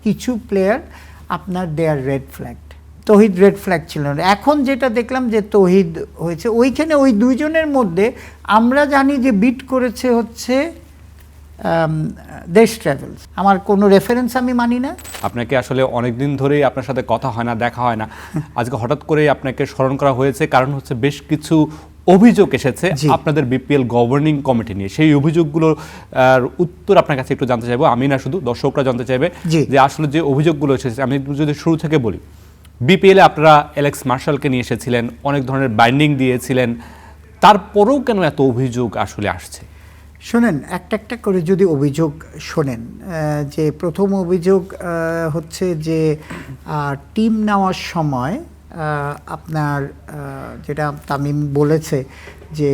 কিছু প্লেয়ার আপনার দেয়ার red flag, তৌহিদ red flag ছিল না। এখন যেটা দেখলাম যে তৌহিদ হয়েছে, ওইখানে ওই দুইজনের মধ্যে আমরা জানি যে বিট করেছে হচ্ছে দেশ ট্রাভেলস। আমার কোনো রেফারেন্স আমি মানি না। আপনাকে আসলে অনেকদিন ধরেই আপনার সাথে কথা হয় না, দেখা হয় না, আজকে হঠাৎ করেই আপনাকে স্মরণ করা হয়েছে, কারণ হচ্ছে বেশ কিছু অভিযোগ এসেছে আপনাদের বিপিএল গভর্নিং কমিটি নিয়ে। সেই অভিযোগগুলোর উত্তর আপনার কাছে একটু জানতে চাইবো, আমি না শুধু দর্শকরা জানতে চাইবে যে আসলে যে অভিযোগগুলো এসেছে। আমি যদি শুরু থেকে বলি, বিপিএলে আপনারা অ্যালেক্স মার্শালকে নিয়ে এসেছিলেন, অনেক ধরনের বাইন্ডিং দিয়েছিলেন, তারপরেও কেন এত অভিযোগ আসলে আসছে? শোনেন, একটা একটা করে যদি অভিযোগ শোনেন, যে প্রথম অভিযোগ হচ্ছে যে টিম নেওয়ার সময় আপনার যেটা তামিম বলেছে যে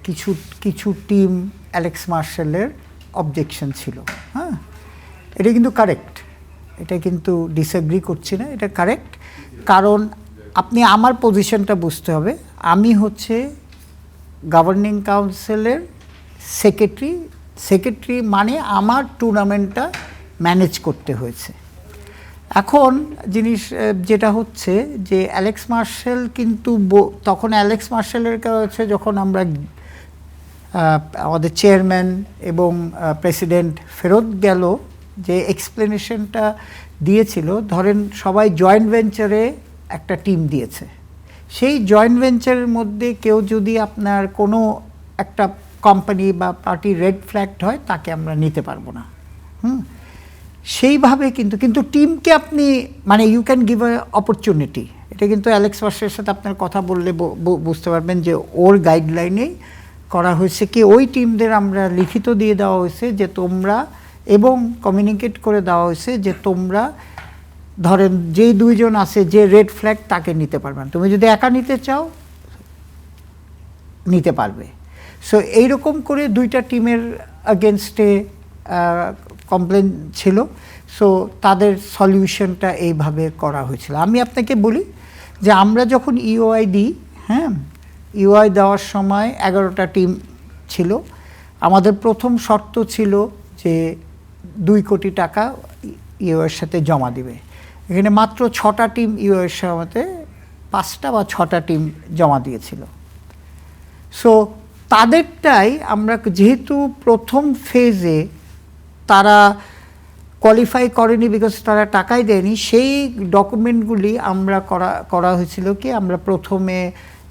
কিছু কিছু টিম অ্যালেক্স মার্শালের অবজেকশন ছিল। হ্যাঁ, এটা কিন্তু কারেক্ট, এটা কিন্তু ডিসএগ্রি করছি না, এটা কারেক্ট। কারণ আপনি আমার পজিশনটা বুঝতে হবে, আমি হচ্ছে গভর্নিং কাউন্সিলের সেক্রেটারি, মানে আমার টুর্নামেন্টটা ম্যানেজ করতে হয়েছে। এখন জিনিস যেটা হচ্ছে যে অ্যালেক্স মার্শাল কিন্তু তখন অ্যালেক্স মার্শালের কাছে যখন আমরা আমাদের চেয়ারম্যান এবং প্রেসিডেন্ট ফেরত গেল, যে এক্সপ্লেনেশনটা দিয়েছিল, ধরেন সবাই জয়েন্ট ভেঞ্চারে একটা টিম দিয়েছে, সেই জয়েন্ট ভেঞ্চারের মধ্যে কেউ যদি আপনার কোনো একটা কোম্পানি বা পার্টি রেড ফ্ল্যাগড হয়, তাকে আমরা নিতে পারবো না। সেইভাবে কিন্তু টিমকে আপনি মানে you can give a opportunity. এটা কিন্তু অ্যালেক্স মার্শালের সাথে আপনার কথা বললে বুঝতে পারবেন যে ওর গাইডলাইনেই করা হয়েছে কি, ওই টিমদের আমরা লিখিত দিয়ে দেওয়া হয়েছে যে তোমরা, এবং কমিউনিকেট করে দেওয়া হয়েছে যে তোমরা ধরেন যেই দুইজন আছে যে রেড ফ্ল্যাগ, তাকে নিতে পারবে না, তুমি যদি একা নিতে চাও নিতে পারবে। সো এইরকম করে দুইটা টিমের আগেনস্টে কমপ্লেন ছিল। সো তাদের সলিউশনটা এইভাবে করা হয়েছিল। আমি আপনাকে বলি যে আমরা যখন ইউআই দিই, হ্যাঁ, ইউআই দেওয়ার সময় 11টা টিম ছিল। আমাদের প্রথম শর্ত ছিল যে 2 কোটি টাকা ইউআইয়ের সাথে জমা দিবে। এখানে মাত্র 6টা টিম ইউআইয়ের সাথে 5টা বা 6টা টিম জমা দিয়েছিল। সো তাদেরটাই আমরা, যেহেতু প্রথম ফেজে তারা কোয়ালিফাই করেনি বিকজ তারা টাকাই দেয়নি, সেই ডকুমেন্টগুলি আমরা করা হয়েছিল কি, আমরা প্রথমে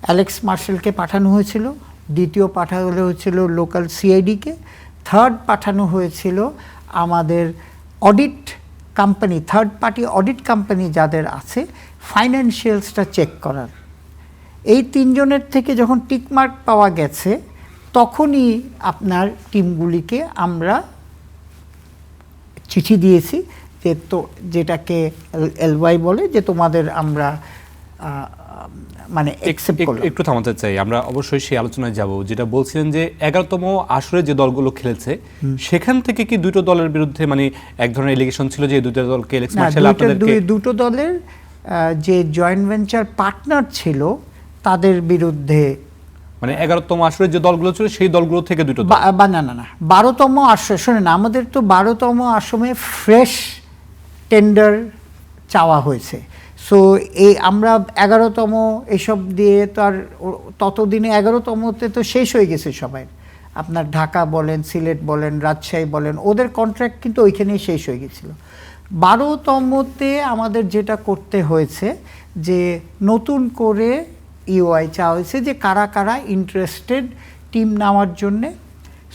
অ্যালেক্স মার্শালকে পাঠানো হয়েছিল, দ্বিতীয় পাঠানো হয়েছিল লোকাল সিআইডিকে, থার্ড পাঠানো হয়েছিল আমাদের audit company, third party audit company যাদের আছে, ফাইন্যান্সিয়ালসটা চেক করার। এই 3 জনের থেকে যখন টিকমার্ক পাওয়া গেছে, তখনই আপনার টিমগুলিকে আমরা চিঠি দিয়েছি যে যেটাকে এলওয়াই বলে, যে তোমাদের আমরা মানে অ্যাকসেপ্ট করলাম। একটু থামাতে চাই, আমরা অবশ্যই সেই আলোচনায় যাব। যেটা বলছিলেন যে 11তম আসরে যে দলগুলো খেলেছে, সেখান থেকে কি দুটো দলের বিরুদ্ধে মানে এক ধরনের এলিগেশন ছিল যে দুটো দলকে অ্যালেক্স মার্শাল আপনাদেরকে, দুটো দলের যে জয়েন্ট ভেঞ্চার পার্টনার ছিল তাদের বিরুদ্ধে, মানে 11তম আসরে যে দলগুলো ছিল সেই দলগুলো থেকে দুটো না 12তম আসরে। শোনেন, আমাদের তো 12তম আসরে ফ্রেশ টেন্ডার চাওয়া হয়েছে। সো এই আমরা 11তম এসব দিয়ে তো আর, ততদিনে 11তমতে তো শেষ হয়ে গেছে সবাই। আপনার ঢাকা বলেন, সিলেট বলেন, রাজশাহী বলেন, ওদের কন্ট্রাক্ট কিন্তু ওইখানেই শেষ হয়ে গেছিল। 12তমতে আমাদের যেটা করতে হয়েছে যে নতুন করে ইউআই চাওয়া হয়েছে যে কারা কারা ইন্টারেস্টেড টিম নেওয়ার জন্যে।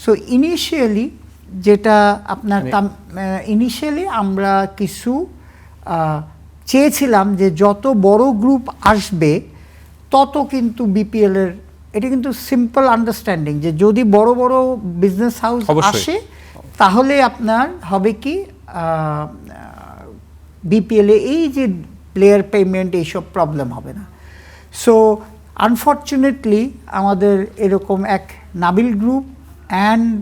সো ইনিশিয়ালি যেটা আপনার ইনিশিয়ালি আমরা কিছু চেয়েছিলাম যে যত বড় গ্রুপ আসবে তত কিন্তু বিপিএলের, এটা কিন্তু সিম্পল আন্ডারস্ট্যান্ডিং যে যদি বড় বড় বিজনেস হাউস আসে তাহলে আপনার হবে কি বিপিএলে এই যে প্লেয়ার পেমেন্ট এইসব প্রবলেম হবে না। সো আনফর্চুনেটলি আমাদের এরকম এক নাবিল গ্রুপ অ্যান্ড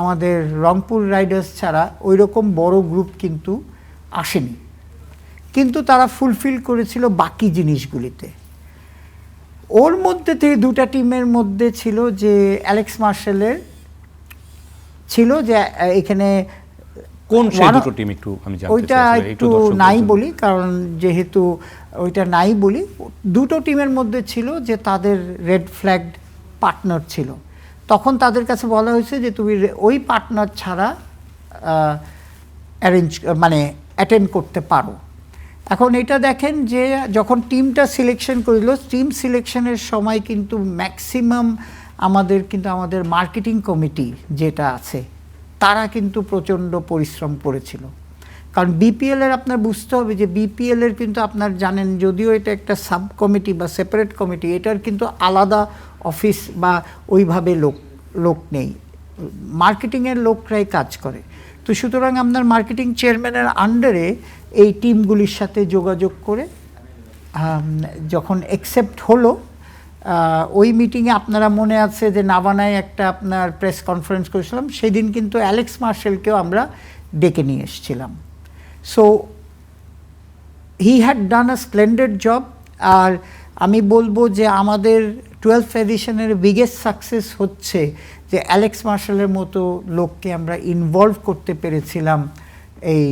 আমাদের রংপুর রাইডার্স ছাড়া ওই রকম বড় গ্রুপ কিন্তু আসেনি, কিন্তু তারা ফুলফিল করেছিল বাকি জিনিসগুলিতে। ওর মধ্যে থেকে দুটা টিমের মধ্যে ছিল যে অ্যালেক্স মার্শালের ছিল যে এখানে কোন সেই দুটো টিম একটু আমি জানতে চাই ওইটা আসলে, একটু দর্শকদের নাই জন্য। বলি, কারণ যেহেতু ওইটা নাই বলি, দুটো টিমের মধ্যে ছিল যে তাদের রেড ফ্ল্যাগ পার্টনার ছিল। তখন তাদের কাছে বলা হয়েছে যে তুমি ওই পার্টনার ছাড়া মানে অ্যাটেন্ড করতে পারো। এখন এটা দেখেন যে যখন টিমটা সিলেকশন করিল, টিম সিলেকশনের সময় কিন্তু ম্যাক্সিমাম আমাদের মার্কেটিং কমিটি যেটা আছে তারা কিন্তু প্রচণ্ড পরিশ্রম করেছিল। কারণ বিপিএলের আপনার বুঝতে হবে যে বিপিএলের কিন্তু আপনার জানেন, যদিও এটা একটা সাব কমিটি বা সেপারেট কমিটি, এটার কিন্তু আলাদা অফিস বা ওইভাবে লোক নেই, মার্কেটিংয়ের লোকরাই কাজ করে। তো সুতরাং আপনার মার্কেটিং চেয়ারম্যানের আন্ডারে এই টিমগুলির সাথে যোগাযোগ করে যখন অ্যাকসেপ্ট হলো, ওই মিটিংয়ে আপনারা মনে আছে যে নাভানায় একটা আপনার প্রেস কনফারেন্স করেছিলাম, সেদিন কিন্তু অ্যালেক্স মার্শেলকেও আমরা ডেকে নিয়ে এসেছিলাম। So he had done a splendid job. আর আমি বলবো যে আমাদের 12th এডিশনের বিগেস্ট সাকসেস হচ্ছে যে অ্যালেক্স মার্শেলের মতো লোককে আমরা ইনভলভ করতে পেরেছিলাম এই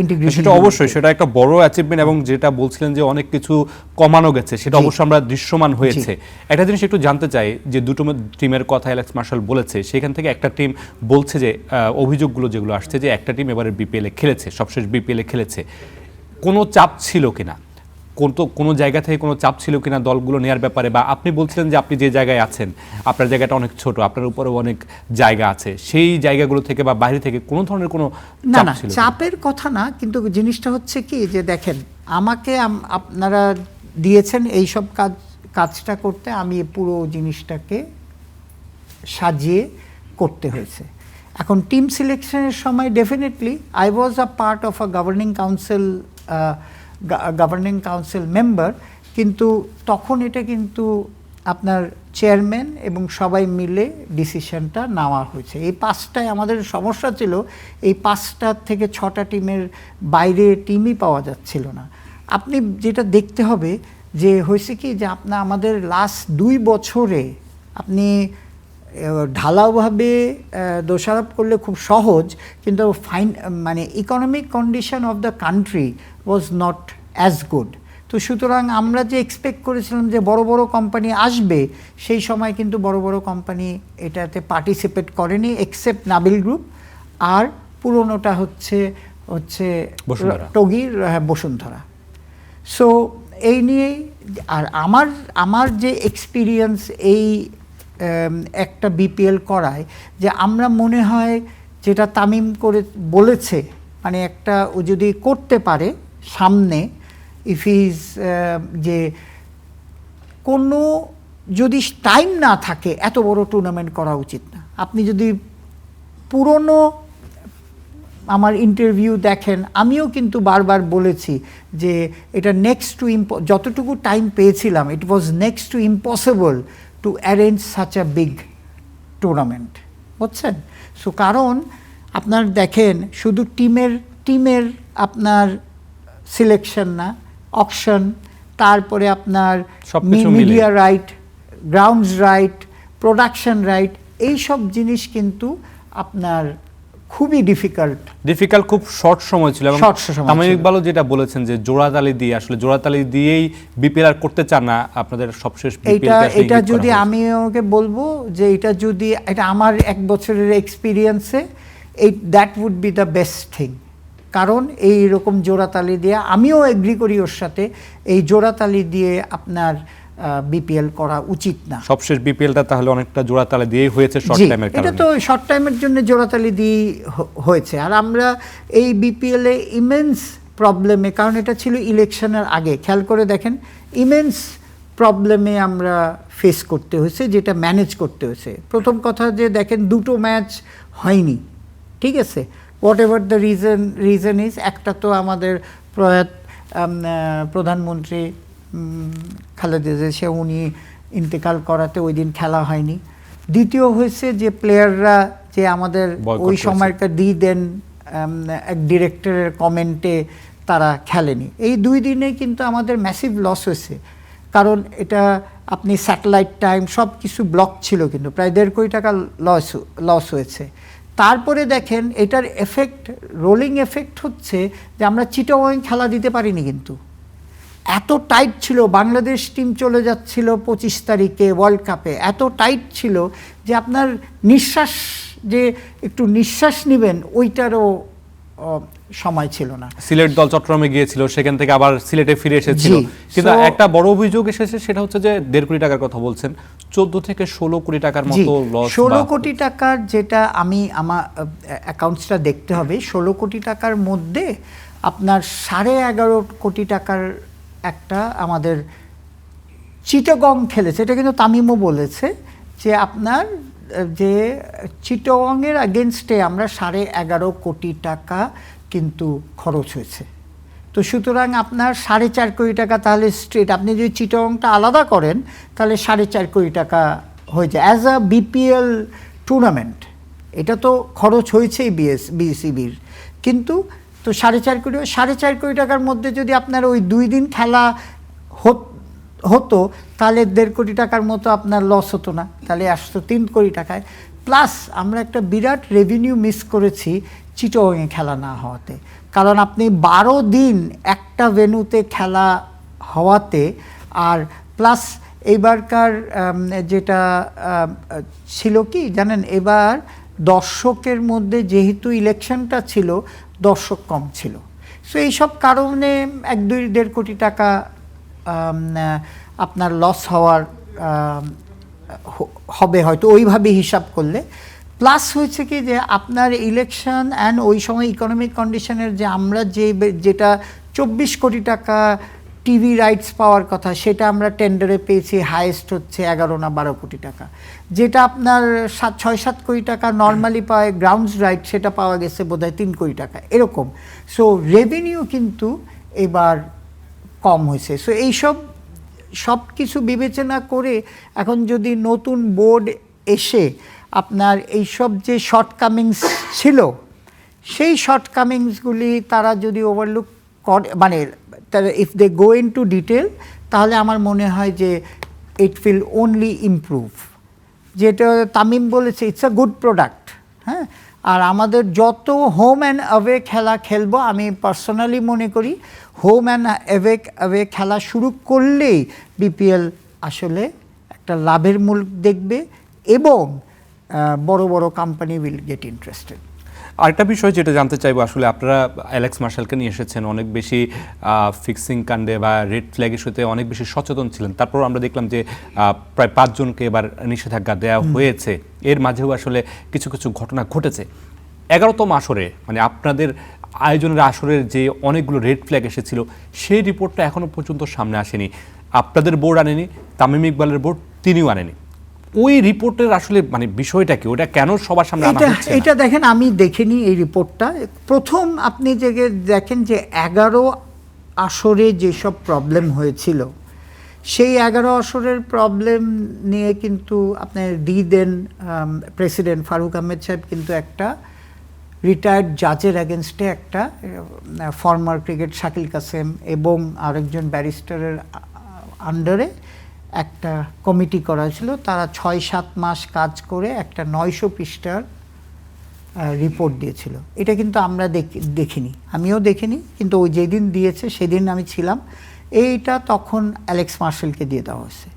ইন্টিগ্রেশন। সেটা অবশ্যই, সেটা একটা বড় অ্যাচিভমেন্ট, এবং যেটা বলছিলেন যে অনেক কিছু কমানো গেছে, সেটা অবশ্যই আমরা দৃশ্যমান হয়েছে। একটা জিনিস একটু জানতে চাই যে দুটো টিমের কথা অ্যালেক্স মার্শাল বলেছে, সেখান থেকে একটা টিম বলছে যে অভিযোগগুলো যেগুলো আসছে যে একটা টিম এবারে বিপিএলে খেলেছে, সবশেষ বিপিএলে খেলেছে, কোনো চাপ ছিল কিনা, কোনো জায়গা থেকে কোনো চাপ ছিল কিনা দলগুলো নেওয়ার ব্যাপারে? বা আপনি বলছিলেন যে আপনি যে জায়গায় আছেন, আপনার জায়গাটা অনেক ছোট, আপনার উপরেও অনেক জায়গা আছে, সেই জায়গাগুলো থেকে বা বাইরে থেকে কোনো ধরনের কোনো চাপ ছিল? চাপের কথা না, কিন্তু জিনিসটা হচ্ছে কি যে দেখেন, আমাকে আপনারা দিয়েছেন এই সব কাজটা করতে, আমি পুরো জিনিসটাকে সাজিয়ে করতে হয়েছে। এখন টিম সিলেকশনের সময় definitely I was a part of a governing council member, কিন্তু তখন এটা কিন্তু আপনার চেয়ারম্যান এবং সবাই মিলে ডিসিশনটা নেওয়া হয়েছে। এই 5টায় আমাদের সমস্যা ছিল, এই 5টার থেকে 6টা টিমের বাইরে টিমই পাওয়া যাচ্ছিল না। আপনি যেটা দেখতে হবে যে হয়েছে কি যে আমাদের লাস্ট 2 বছরে আপনি ঢালাওভাবে দোষারোপ করলে খুব সহজ, কিন্তু মানে economic condition of the country was not as good. তো সুতরাং আমরা যে এক্সপেক্ট করেছিলাম যে বড় বড় কোম্পানি আসবে, সেই সময় কিন্তু বড় বড় কোম্পানি এটাতে পার্টিসিপেট করেনি, এক্সেপ্ট নাবিল গ্রুপ, আর পুরোনোটা হচ্ছে টগির বসুন্ধরা। সো এই নিয়েই, আর আমার যে এক্সপিরিয়েন্স এই একটা বিপিএল করায়, যে আমরা মনে হয় যেটা তামিম করে বলেছে, মানে একটা ও যদি করতে পারে সামনে, ইফ ইজ যে কোনো যদি টাইম না থাকে এত বড় টুর্নামেন্ট করা উচিত না। আপনি যদি পুরনো আমার ইন্টারভিউ দেখেন, আমিও কিন্তু বারবার বলেছি যে এটা নেক্সট টু যতটুকু টাইম পেয়েছিলাম, it was next to impossible to arrange such a big tournament, বুঝছেন? সো কারণ আপনার দেখেন শুধু টিমের আপনার সিলেকশন না, অকশন, তারপরে আপনার media right, grounds right, production right, এই সব জিনিস কিন্তু আপনার খুবই ডিফিকাল্ট, খুব শর্ট সময় ছিল। এবং তামিম ইকবালও যেটা বলেছেন যে জোড়াতালি দিয়েই বিপিএল আর করতে চান না আপনাদের সবশেষ বিপিএল। এটা যদি আমি ওকে বলবো যে এটা আমার 1 বছরের এক্সপিরিয়েন্সে that would be the best thing. কারণ এইরকম জোড়াতালি দিয়ে, আমিও এগ্রি করি ওর সাথে, এই জোড়াতালি দিয়ে আপনার বিপিএল করা উচিত না। সবশেষ বিপিএলটা তাহলে অনেকটা জোড়াতালি দিয়েই হয়েছে, শর্ট টাইমের কারণে। এটা তো শর্ট টাইমের জন্য জোড়াতালি দিয়ে হয়েছে। আর আমরা এই বিপিএলে ইমেন্স প্রবলেমে, কারণ এটা ছিল ইলেকশনের আগে, খেয়াল করে দেখেন, ইমেন্স প্রবলেমে আমরা ফেস করতে হয়েছে, যেটা ম্যানেজ করতে হয়েছে। প্রথম কথা যে দেখেন, 2টো ম্যাচ হয়নি, ঠিক আছে, what ever the reason is. একটা তো আমাদের প্রধানমন্ত্রী খালেদা জিয়া, উনি ইন্তেকাল করাতে ওই দিন খেলা হয়নি। দ্বিতীয় হয়েছে যে প্লেয়াররা যে আমাদের ওই সময়কার দেন এক ডিরেক্টরের কমেন্টে তারা খেলেনি। এই 2 দিনে কিন্তু আমাদের ম্যাসিভ লস হয়েছে, কারণ এটা আপনি স্যাটেলাইট টাইম সব কিছু ব্লক ছিল, কিন্তু প্রায় 1.5 কোটি টাকা লস হয়েছে। তারপরে দেখেন এটার এফেক্ট, রোলিং এফেক্ট হচ্ছে যে আমরা চিটাগং খেলা দিতে পারিনি, কিন্তু এত টাইট ছিল, বাংলাদেশ টিম চলে যাচ্ছিল 25 তারিখে ওয়ার্ল্ড কাপে, এত টাইট ছিল যে আপনার নিঃশ্বাস, যে একটু নিঃশ্বাস নেবেন ওইটারও সময় ছিল না। সিলেট দল চট্টগ্রামে গিয়েছিল, সেখান থেকে আবার সিলেটে ফিরে এসেছিল, কিন্তু একটা বড় অভিযোগ এসেছে, সেটা হচ্ছে যে 1.5 কোটি টাকার কথা বলছেন, 14 থেকে 16 কোটি টাকার মতো লস। 16 কোটি টাকার, যেটা আমি আমার অ্যাকাউন্টসটা দেখতে হবে, 16 কোটি টাকার মধ্যে আপনার 11.5 কোটি টাকার একটা আমাদের চিটাগং খেলেছে, এটা কিন্তু তামিমও বলেছে যে আপনার যে চিটাগংয়ের এগেনস্টে আমরা 11.5 কোটি টাকা কিন্তু খরচ হয়েছে। তো সুতরাং আপনার 4.5 কোটি টাকা তাহলে স্ট্রেট, আপনি যদি চিটাগংটা আলাদা করেন তাহলে 4.5 কোটি টাকা হয়ে যায় অ্যাজ আ বিপিএল টুর্নামেন্ট। এটা তো খরচ হয়েছেই বিসিবির, কিন্তু তো 4.5 কোটি টাকার মধ্যে যদি আপনার ওই 2 দিন খেলা হতো তাহলে 1.5 কোটি টাকার মতো আপনার লস হতো না, তাহলে আসতো 3 কোটি টাকায়। প্লাস আমরা একটা বিরাট রেভিনিউ মিস করেছি চিটাগংয়ে খেলা না হওয়াতে, কারণ আপনি 12 দিন একটা ভেন্যুতে খেলা হওয়াতে, আর প্লাস এইবারকার যেটা ছিল কি জানেন, এবার দর্শকের মধ্যে যেহেতু ইলেকশনটা ছিল, দর্শক কম ছিল, সো এইসব কারণে 1-2.5 কোটি টাকা আপনার লস হওয়ার হবে হয়তো ওইভাবে হিসাব করলে। প্লাস হয়েছে কি যে আপনার ইলেকশন অ্যান্ড ওই সময় ইকোনমিক কন্ডিশনের যে আমরা যেটা 24 কোটি টাকা টিভি রাইটস পাওয়ার কথা, সেটা আমরা টেন্ডারে পেয়েছি হাইয়েস্ট হচ্ছে 11 না 12 কোটি টাকা, যেটা আপনার 6-7 কোটি টাকা নর্মালি পায় গ্রাউন্ডস রাইট, সেটা পাওয়া গেছে বোধহয় 3 কোটি টাকা এরকম। সো রেভিনিউ কিন্তু এবার কম হয়েছে। সো এইসব সব কিছু বিবেচনা করে এখন যদি নতুন বোর্ড এসে আপনার এইসব যে শর্টকামিংস ছিল, সেই শর্টকামিংসগুলি তারা যদি ওভারলুক করে, মানে তারা if they go into detail, তাহলে আমার মনে হয় যে ইট উইল ওনলি ইমপ্রুভ। যেটা তামিম বলেছে, ইটস আ গুড প্রোডাক্ট। হ্যাঁ, আর আমাদের যত হোম অ্যান্ড অ্যাওয়ে খেলা খেলবো, আমি পার্সোনালি মনে করি হোম অ্যান্ড অ্যাওয়ে খেলা শুরু করলেই বিপিএল আসলে একটা লাভের মুখ দেখবে এবং বড় বড় কোম্পানি উইল গেট ইন্টারেস্টেড। আরেকটা বিষয় যেটা জানতে চাইবো, আসলে আপনারা অ্যালেক্স মার্শালকে নিয়ে এসেছেন, অনেক বেশি ফিক্সিং কাণ্ডে বা রেড ফ্ল্যাগ ইস্যুতে অনেক বেশি সচেতন ছিলেন, তারপর আমরা দেখলাম যে প্রায় 5 জনকে এবার নিষেধাজ্ঞা দেওয়া হয়েছে। এর মাঝেও আসলে কিছু কিছু ঘটনা ঘটেছে। 11তম আসরে, মানে আপনাদের আয়োজনের আসরের যে অনেকগুলো রেড ফ্ল্যাগ এসেছিল, সেই রিপোর্টটা এখনো পর্যন্ত সামনে আসেনি। আপনাদের বোর্ড আনেনি, তামিম ইকবালের বোর্ড তিনিও আনেনি। ওই রিপোর্টের আসলে মানে বিষয়টা কি, ওটা কেন সবার সামনে আনা হচ্ছে না? এটা দেখেন, আমি দেখিনি এই রিপোর্টটা। প্রথম আপনি যে দেখেন যে 11 আসরে যেসব প্রবলেম হয়েছিল, সেই 11 আসরের প্রবলেম নিয়ে কিন্তু আপনার দেন প্রেসিডেন্ট ফারুক আহমেদ সাহেব কিন্তু একটা রিটায়ার্ড জাজের এগেনস্টে একটা ফর্মার ক্রিকেট শাকিল কাসেম এবং আরেকজন ব্যারিস্টারের আন্ডারে একটা কমিটি করা ছিল। তারা 6-7 মাস কাজ করে একটা 900 পৃষ্ঠার রিপোর্ট দিয়েছিল। এটা কিন্তু আমরা দেখিনি, আমিও দেখিনি, কিন্তু ওই যেদিন দিয়েছে সেদিন আমি ছিলাম। এইটা তখন অ্যালেক্স মার্শালকে দিয়ে দেওয়া হয়েছে।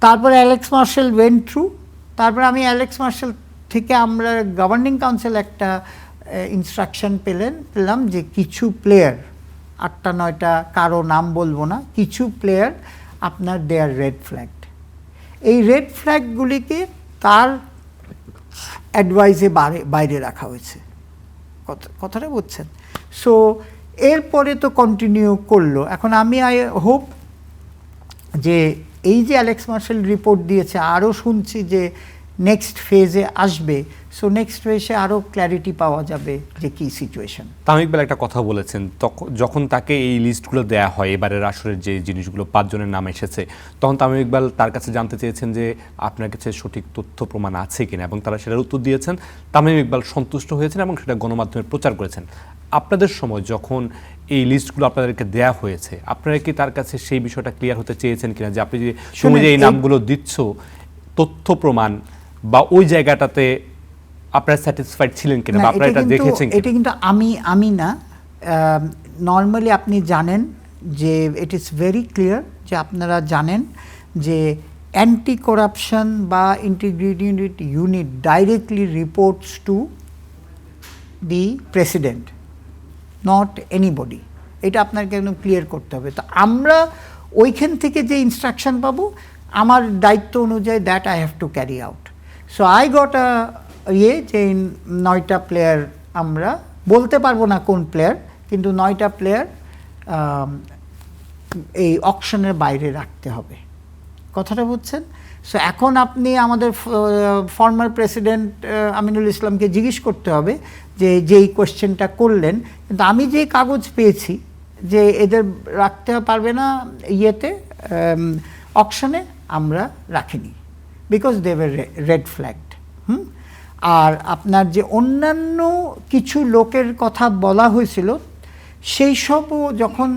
তারপরে অ্যালেক্স মার্শাল ওয়েন্ট থ্রু, তারপরে আমি অ্যালেক্স মার্শাল থেকে আমরা গভর্নিং কাউন্সিল একটা ইনস্ট্রাকশন পেলাম যে কিছু প্লেয়ার, 8টা-9টা, কারো নাম বলবো না, কিছু প্লেয়ার আপনার দেয়ার রেড ফ্ল্যাগ। এই রেড ফ্ল্যাগগুলিকে তার অ্যাডভাইসে বাইরে রাখা হয়েছে, কথাটা বুঝছেন? সো এরপরে তো কন্টিনিউ করলো। এখন আমি আই হোপ যে এই যে অ্যালেক্স মার্শাল রিপোর্ট দিয়েছে, আরও শুনছি যে নেক্সট ফেজে আসবে, সো নেক্সট ফেজে আরও ক্ল্যারিটি পাওয়া যাবে যে কী সিচুয়েশন। তামিম ইকবাল একটা কথা বলেছেন, যখন তাকে এই লিস্টগুলো দেয়া হয়, এবারের আসরের যে জিনিসগুলো 5 জনের নাম এসেছে, তখন তামিম ইকবাল তার কাছে জানতে চেয়েছেন যে আপনার কাছে সঠিক তথ্য প্রমাণ আছে কিনা, এবং তারা সেটার উত্তর দিয়েছেন। তামিম ইকবাল সন্তুষ্ট হয়েছেন এবং সেটা গণমাধ্যমে প্রচার করেছেন। আপনাদের সময় যখন এই লিস্টগুলো আপনাদেরকে দেয়া হয়েছে, আপনারা কি তার কাছে সেই বিষয়টা ক্লিয়ার হতে চেয়েছেন কিনা, যে আপনি যে তুমি যে এই নামগুলো দিচ্ছ, তথ্য প্রমাণ বা ওই জায়গাটাতে আপনারা স্যাটিসফাইড ছিলেন কিনা বা না, আপনারা এটা দেখেছেন এটা কিন্তু আমি না, নর্মালি আপনি জানেন যে ইট ইজ ভেরি ক্লিয়ার যে আপনারা জানেন যে অ্যান্টি করাপশন বা integrity unit directly reports to the president, not anybody. এটা আপনাকে একদম ক্লিয়ার করতে হবে। তো আমরা ওইখান থেকে যে ইনস্ট্রাকশন পাবো, আমার দায়িত্ব অনুযায়ী that I have to carry out. So I got যে 9টা প্লেয়ার, আমরা বলতে পারবো না কোন প্লেয়ার, কিন্তু 9টা প্লেয়ার এই অকশনের বাইরে রাখতে হবে। কথাটা বুঝছেন? সো এখন আপনি আমাদের ফর্মার প্রেসিডেন্ট আমিনুল ইসলামকে জিজ্ঞেস করতে হবে যে যেই কোয়েশ্চেনটা করলেন, কিন্তু আমি যে কাগজ পেয়েছি যে এদের রাখতে পারবে না ইয়েতে অকশনে, আমরা রাখিনি, because they were red flagged. আর আপনার যে অন্যান্য কিছু লোকের কথা বলা হয়েছিল, সেই সবও যখন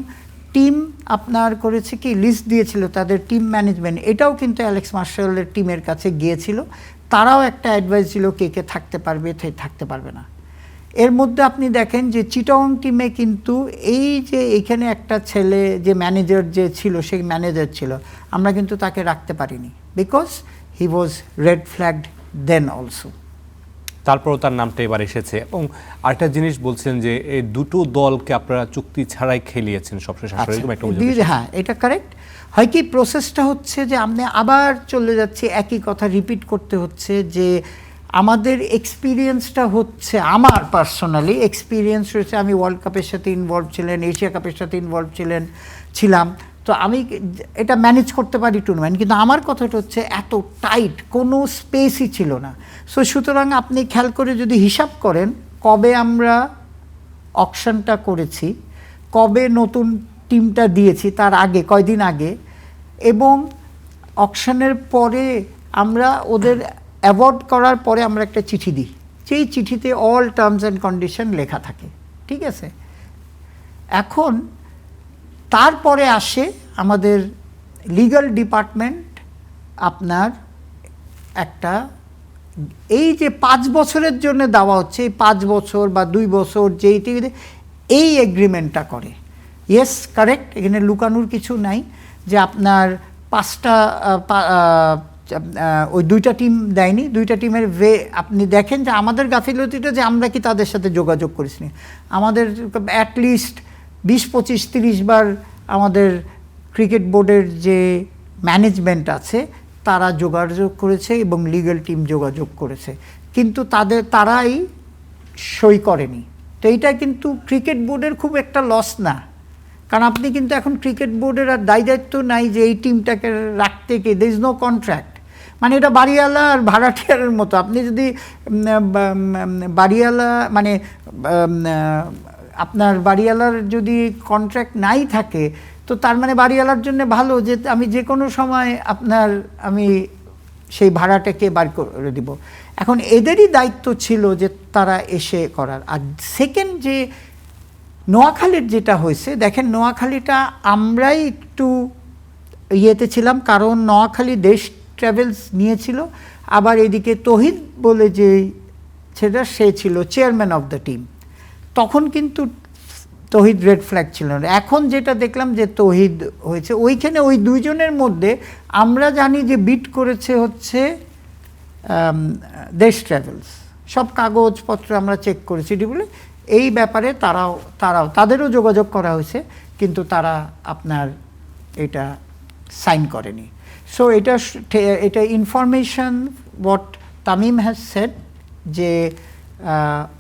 টিম আপনার করেছে কি লিস্ট দিয়েছিল তাদের টিম ম্যানেজমেন্ট, এটাও কিন্তু অ্যালেক্স মার্শালের টিমের কাছে গিয়েছিল, তারাও একটা অ্যাডভাইস ছিল কে কে থাকতে পারবে, থাকতে পারবে না। এর মধ্যে আপনি দেখেন যে চিটাগং টিমে কিন্তু এই যে এখানে একটা ছেলে যে ম্যানেজার যে ছিল, সেই ম্যানেজার ছিল, আমরা কিন্তু তাকে রাখতে পারিনি, because he was red flagged then also. তারপরও তার নামটা এবার এসেছে। এবং আরেকটা জিনিস বলছেন যে এই দুটো দলকে আপনারা চুক্তি ছাড়াই খেলিয়েছেন সবশেষ, হ্যাঁ, এটা কারেক্ট। হয় কি, প্রসেসটা হচ্ছে যে আপনি আবার চলে যাচ্ছে, একই কথা রিপিট করতে হচ্ছে, যে আমাদের এক্সপিরিয়েন্সটা হচ্ছে, আমার পার্সোনালি এক্সপিরিয়েন্স রয়েছে, আমি ওয়ার্ল্ড কাপের সাথে ইনভলভ ছিলেন, এশিয়া কাপের সাথে ইনভলভ ছিলাম, তো আমি এটা ম্যানেজ করতে পারি টুর্নামেন্ট, কিন্তু আমার কথাটা হচ্ছে এত টাইট কোনো স্পেসই ছিল না। সো সুতরাং আপনি খেয়াল করে যদি হিসাব করেন কবে আমরা অকশনটা করেছি, কবে নতুন টিমটা দিয়েছি, তার আগে কয়দিন আগে, এবং অকশনের পরে আমরা ওদের অ্যাওয়ার্ড করার পরে আমরা একটা চিঠি দিই, যেই চিঠিতে অল টার্মস অ্যান্ড কন্ডিশন লেখা থাকে, ঠিক আছে? এখন তারপরে আসে আমাদের লিগ্যাল ডিপার্টমেন্ট, আপনার একটা এই যে 5 বছরের জন্য দেওয়া হচ্ছে, এই 5 বছর বা 2 বছর যেই এই এগ্রিমেন্টটা করে। ইয়েস, কারেক্ট, এখানে লুকানোর কিছু নাই যে আপনার 5টা ওই 2টা টিম দেয়নি, 2টা টিমের আপনি দেখেন যে আমাদের গাফিলতিটা যে আমরা কি তাদের সাথে যোগাযোগ করিসনি, আমাদের অ্যাটলিস্ট 20, 25, 30 বার আমাদের ক্রিকেট বোর্ডের যে ম্যানেজমেন্ট আছে তারা যোগাযোগ করেছে এবং লিগ্যাল টিম যোগাযোগ করেছে, কিন্তু তারাই সই করেনি। তো এইটা কিন্তু ক্রিকেট বোর্ডের খুব একটা লস না, কারণ আপনি কিন্তু এখন ক্রিকেট বোর্ডের আর দায়িত্ব নাই যে এই টিমটাকে রাখতে, কি দের ইজ নো কন্ট্রাক্ট। মানে এটা বাড়িওয়ালা আর ভাড়াটিয়ারের মতো, আপনি যদি বাড়িওয়ালা মানে আপনার বাড়িওয়ালার যদি কন্ট্রাক্ট নাই থাকে, তো তার মানে বাড়িওয়ালার জন্য ভালো যে আমি যে কোনো সময় আমি সেই ভাড়াটাকে বার করে দিব। এখন এদেরই দায়িত্ব ছিল যে তারা এসে করার। আর সেকেন্ড যে নোয়াখালীর যেটা হয়েছে, দেখেন নোয়াখালীটা আমরাই একটু ইয়েতে ছিলাম, কারণ নোয়াখালী দেশ ট্রাভেলস নিয়েছিল, আবার এদিকে তহিদ বলে যে সেটা সে ছিল চেয়ারম্যান অফ দ্য টিম, তখন কিন্তু তহিদ রেড ফ্ল্যাগ ছিল না। এখন যেটা দেখলাম যে তহিদ হয়েছে, ওইখানে ওই দুইজনের মধ্যে আমরা জানি যে বিট করেছে হচ্ছে দেশ ট্রাভেলস, সব কাগজপত্র আমরা চেক করেছি বলে এই ব্যাপারে তাদেরও যোগাযোগ করা হয়েছে, কিন্তু তারা আপনার এটা সাইন করেনি। সো এটা information what Tamim has said যে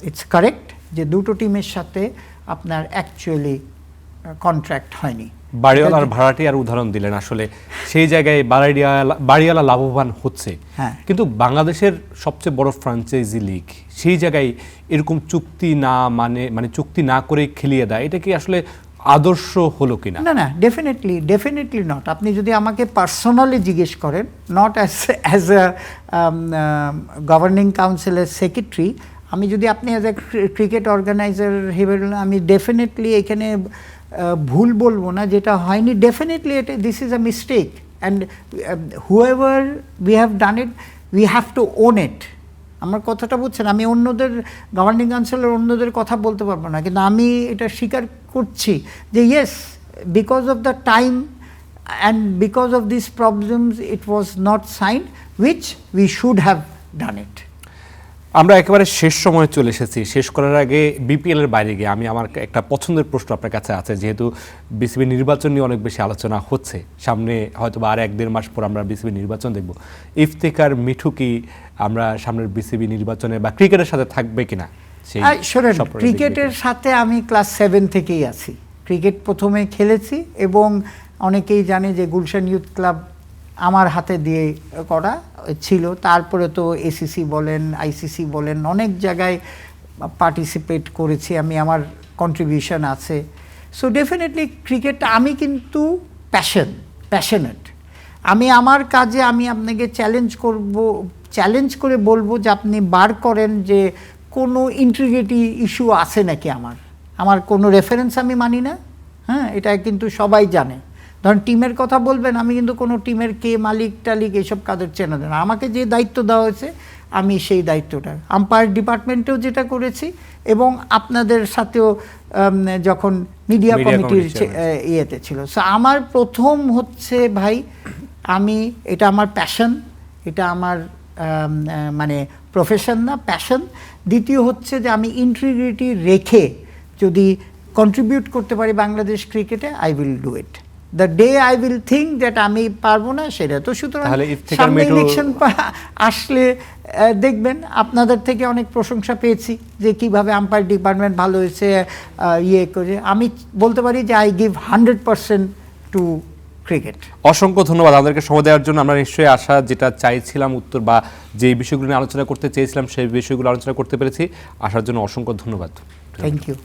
ইটস কারেক্ট যে দুটো টিমের সাথে আপনার অ্যাকচুয়ালি কন্ট্রাক্ট হয়নি। বাড়িওয়ালার ভাড়াটিয়ার উদাহরণ দিলেন, আসলে সেই জায়গায় বাড়িওয়ালা লাভবান হচ্ছে, কিন্তু বাংলাদেশের সবচেয়ে বড় ফ্র্যাঞ্চাইজি লিগ, সেই জায়গায় এরকম চুক্তি না মানে চুক্তি না করে খেলিয়ে দেয়, এটা কি আসলে আদর্শ হলো কিনা? না, ডেফিনেটলি নট। আপনি যদি আমাকে পার্সোনালি জিজ্ঞেস করেন, নট অ্যাজ এ গভর্নিং কাউন্সিলের সেক্রেটারি, আমি যদি আপনি অ্যাজ এ ক্রিকেট অর্গানাইজার হিসেবে, আমি ডেফিনেটলি এখানে ভুল বলবো না, যেটা হয়নি, definitely this is a mistake, and whoever we have done it we have to own ইট। আমার কথাটা বুঝছেন, আমি অন্যদের গভর্নিং কাউন্সিলের অন্যদের কথা বলতে পারবো না, কিন্তু আমি এটা স্বীকার করছি যে yes, because of the time and because of this problems it was not signed, which we should have done it. আমরা একেবারে শেষ সময়ে চলে এসেছি। শেষ করার আগে বিপিএল এর বাইরে গিয়ে আমার একটা পছন্দের প্রশ্ন আপনার কাছে আছে, যেহেতু বিসিবি নির্বাচন নিয়ে অনেক বেশি আলোচনা হচ্ছে, সামনে হয়তো বা আর 1-1.5 মাস পর আমরা বিসিবি নির্বাচন দেখব। ইফতেখার মিঠু কি আমরা সামনের বিসিবি নির্বাচনে বা ক্রিকেটের সাথে থাকবে কিনা? শোনেন, ক্রিকেটের সাথে আমি ক্লাস 7 থেকেই আছি। ক্রিকেট প্রথমে খেলেছি এবং অনেকেই জানে যে গুলশান ইউথ ক্লাব আমার হাতে দিয়ে করা ছিল। তারপরে তো এসিসি বলেন, আইসিসি বলেন, অনেক জায়গায় পার্টিসিপেট করেছি আমি, আমার কন্ট্রিবিউশন আছে। সো ডেফিনেটলি ক্রিকেটটা আমি কিন্তু প্যাশনেট। আমি আমার কাজে আমি আপনাকে চ্যালেঞ্জ করে বলবো যে আপনি বার করেন যে কোনো ইন্টিগ্রিটি ইস্যু আছে নাকি আমার কোনো রেফারেন্স আমি মানি না। হ্যাঁ, এটা কিন্তু সবাই জানে। ধরেন টিমের কথা বলবেন, আমি কিন্তু কোনো টিমের কে মালিক টালিক এসব কাদের চেনা দেয় না। আমাকে যে দায়িত্ব দেওয়া হয়েছে আমি সেই দায়িত্বটা আম্পায়ার ডিপার্টমেন্টেও যেটা করেছি, এবং আপনাদের সাথেও যখন মিডিয়া কমিটির ইয়েতে ছিল। সো আমার প্রথম হচ্ছে ভাই, এটা আমার প্যাশন, এটা আমার মানে প্রফেশন না, প্যাশন। দ্বিতীয় হচ্ছে যে আমি ইন্টিগ্রিটি রেখে যদি কন্ট্রিবিউট করতে পারি বাংলাদেশ ক্রিকেটে, I will do it. The day I will think that আমি পারবো না, সেটা তো সুতরাং সামনে ইলেকশন আসলে দেখবেন। আপনাদের থেকে অনেক প্রশংসা পেয়েছি যে কিভাবে আম্পায়ার ডিপার্টমেন্ট ভালো হয়েছে, ইয়ে করে। আমি বলতে পারি যে আই গিভ 100% টু ক্রিকেট। অসংখ্য ধন্যবাদ আমাদেরকে সময় দেওয়ার জন্য। আমরা নিশ্চয়ই আশা যেটা চাইছিলাম উত্তর বা যে বিষয়গুলো নিয়ে আলোচনা করতে চেয়েছিলাম সেই বিষয়গুলো আলোচনা করতে পেরেছি। আসার জন্য অসংখ্য ধন্যবাদ। Thank you.